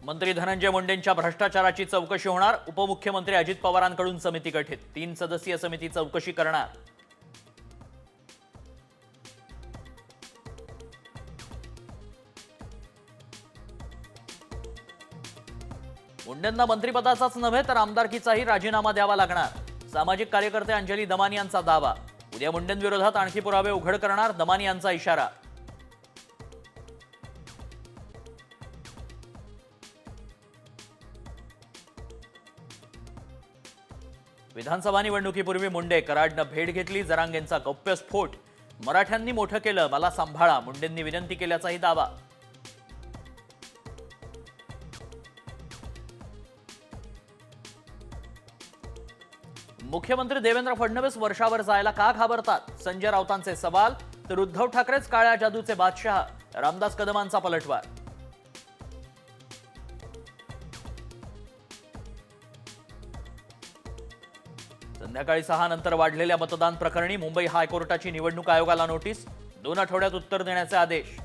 मंत्री धनंजय मुंडेंच्या भ्रष्टाचाराची चौकशी होणार। उपमुख्यमंत्री अजित पवारांकडून समिती गठीत, 3 सदस्यीय समिती चौकशी करणार। मुंडेंना मंत्रिपदाचाच नव्हे तर आमदारकीचाही राजीनामा द्यावा लागणार। सामाजिक कार्यकर्ते अंजली दमानी यांचा दावा। उद्या मुंडेंविरोधात आणखी पुरावे उघड करणार, दमानी यांचा इशारा। विधानसभा निवडणुकीपूर्वी मुंडे कराडनं भेट घेतली, जरांगेंचा गौप्यस्फोट। मराठ्यांनी मोठं केलं, मला सांभाळा, मुंडेंनी विनंती केल्याचाही दावा। मुख्यमंत्री देवेंद्र फडणवीस वर्षावर जायला का घाबरतात? संजय राऊतांचे सवाल। तर उद्धव ठाकरेच काळ्या जादूचे बादशाह, रामदास कदमांचा पलटवार। संध्याकाळी 6 नंतर वाढलेल्या मतदान प्रकरणी मुंबई हायकोर्टाची निवडणूक आयोगाला नोटीस, 2 आठवड्यात उत्तर देण्याचे आदेश।